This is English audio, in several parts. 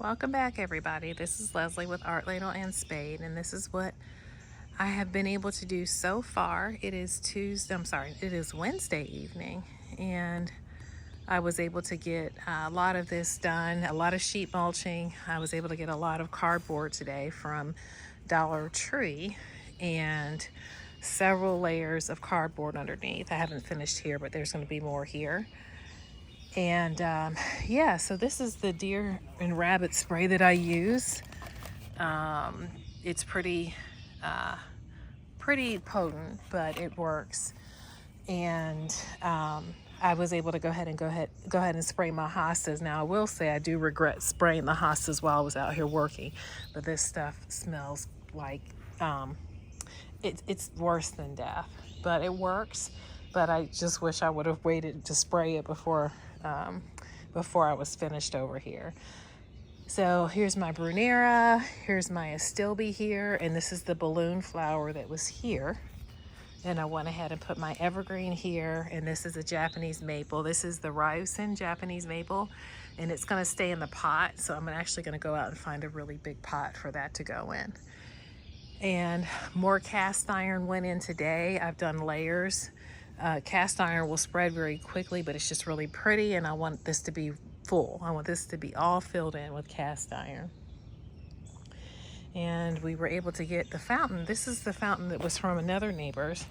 Welcome back, everybody. This is Leslie with Art Ladle and Spade, and this is what I have been able to do so far. It is it is Wednesday evening, and I was able to get a lot of this done, a lot of sheet mulching. I was able to get a lot of cardboard today from Dollar Tree and several layers of cardboard underneath. I haven't finished here, but there's going to be more here. And yeah, so this is the deer and rabbit spray that I use. It's pretty potent, but it works. And I was able to go ahead and spray my hostas. Now I will say I do regret spraying the hostas while I was out here working, but this stuff smells like it's worse than death. But it works. But I just wish I would have waited to spray it before I was finished over here. So here's my Brunera, here's my Astilbe here, and this is the balloon flower that was here. And I went ahead and put my evergreen here, and this is a Japanese maple. This is the Ryusen Japanese maple, and it's gonna stay in the pot, so I'm actually gonna go out and find a really big pot for that to go in. And more cast iron went in today. I've done layers. Cast iron will spread very quickly, but it's just really pretty, and I want this to be full. I want this to be all filled in with cast iron. And we were able to get the fountain. This is the fountain that was from another neighbor's,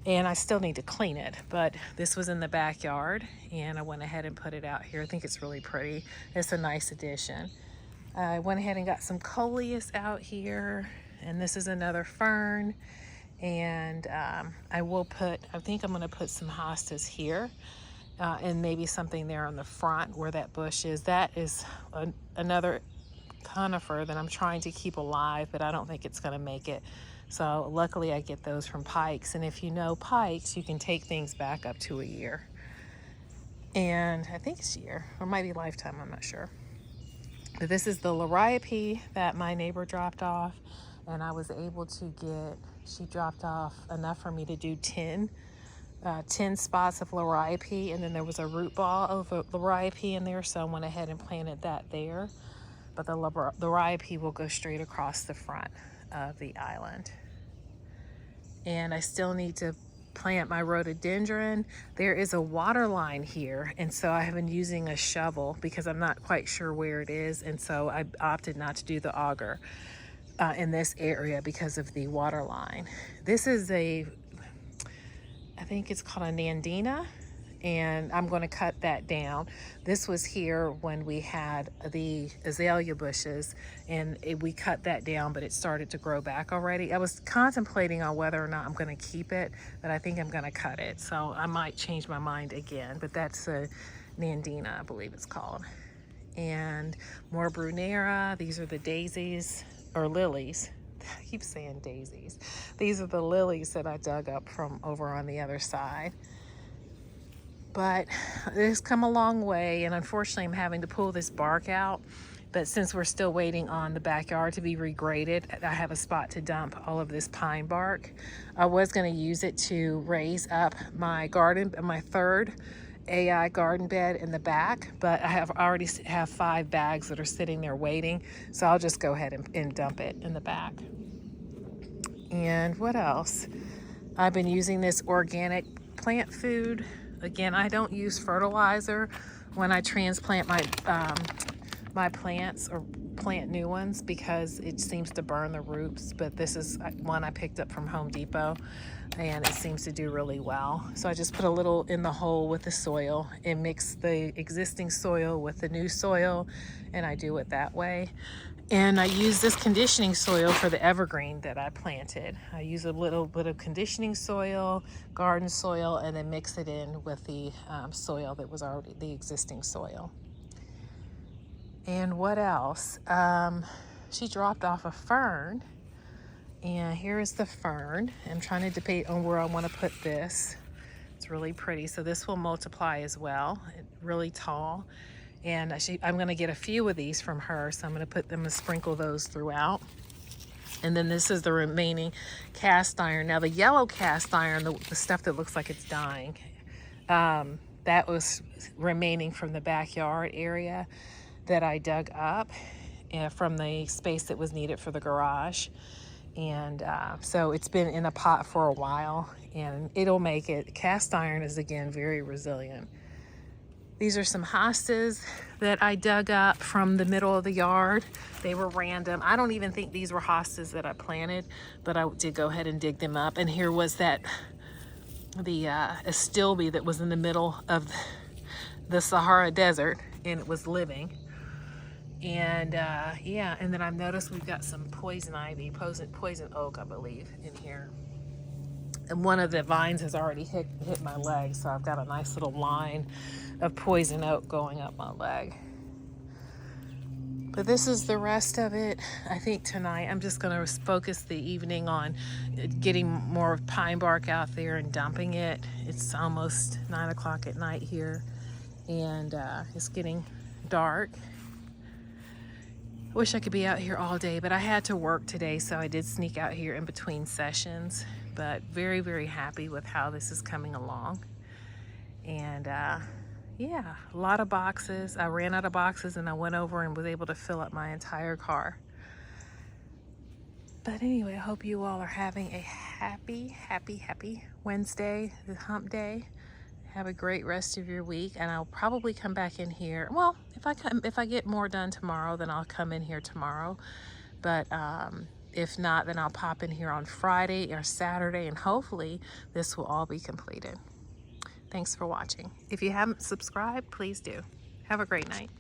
and I still need to clean it, but this was in the backyard, and I went ahead and put it out here. I think it's really pretty. It's a nice addition. I went ahead and got some coleus out here, and this is another fern. And I think I'm going to put some hostas here and maybe something there on the front where that bush is. That is another conifer that I'm trying to keep alive, but I don't think it's going to make it. So luckily I get those from Pikes. And if you know Pikes, you can take things back up to a year. And I think it's a year, or it might be lifetime, I'm not sure. But this is the liriope that my neighbor dropped off. And I was able to she dropped off enough for me to do 10 spots of liriope, and then there was a root ball of liriope in there, so I went ahead and planted that there. But the liriope will go straight across the front of the island. And I still need to plant my rhododendron. There is a water line here, and so I have been using a shovel because I'm not quite sure where it is, and so I opted not to do the auger in this area because of the water line. This is I think it's called a Nandina, and I'm going to cut that down. This was here when we had the azalea bushes, and we cut that down, but it started to grow back already. I was contemplating on whether or not I'm going to keep it, but I think I'm going to cut it. So I might change my mind again, but that's a Nandina, I believe it's called. And more Brunera. These are the daisies, or lilies. I keep saying daisies. These are the lilies that I dug up from over on the other side. But it's come a long way, and unfortunately I'm having to pull this bark out. But since we're still waiting on the backyard to be regraded, I have a spot to dump all of this pine bark. I was going to use it to raise up my garden, my third AI garden bed in the back, but I already have 5 bags that are sitting there waiting, so I'll just go ahead and dump it in the back. And what else? I've been using this organic plant food. Again, I don't use fertilizer when I transplant my plants or plant new ones because it seems to burn the roots, but this is one I picked up from Home Depot, and it seems to do really well. So I just put a little in the hole with the soil and mix the existing soil with the new soil, and I do it that way. And I use this conditioning soil for the evergreen that I planted. I use a little bit of conditioning soil, garden soil, and then mix it in with the soil that was already the existing soil. And what else? She dropped off a fern, and here is the fern. I'm trying to debate on where I want to put this. It's really pretty, so this will multiply as well. It's really tall, and I'm going to get a few of these from her, so I'm going to put them and sprinkle those throughout. And then this is the remaining cast iron. Now the yellow cast iron, the stuff that looks like it's dying, that was remaining from the backyard area. that I dug up from the space that was needed for the garage. And so it's been in a pot for a while, and it'll make it. Cast iron is, again, very resilient. These are some hostas that I dug up from the middle of the yard. They were random. I don't even think these were hostas that I planted, but I did go ahead and dig them up. And here was the astilbe that was in the middle of the Sahara Desert, and it was living. And yeah, and then I've noticed we've got some poison ivy, poison oak, I believe, in here. And one of the vines has already hit my leg, so I've got a nice little line of poison oak going up my leg. But this is the rest of it. I think tonight I'm just going to focus the evening on getting more pine bark out there and dumping it. It's almost 9 o'clock at night here, and it's getting dark. I wish I could be out here all day, but I had to work today, so I did sneak out here in between sessions. But very, very happy with how this is coming along. And yeah, a lot of boxes. I ran out of boxes, and I went over and was able to fill up my entire car. But anyway, I hope you all are having a happy, happy, happy Wednesday, the hump day. Have a great rest of your week, and I'll probably come back in here. Well, if I get more done tomorrow, then I'll come in here tomorrow. But if not, then I'll pop in here on Friday or Saturday, and hopefully this will all be completed. Thanks for watching. If you haven't subscribed, please do. Have a great night.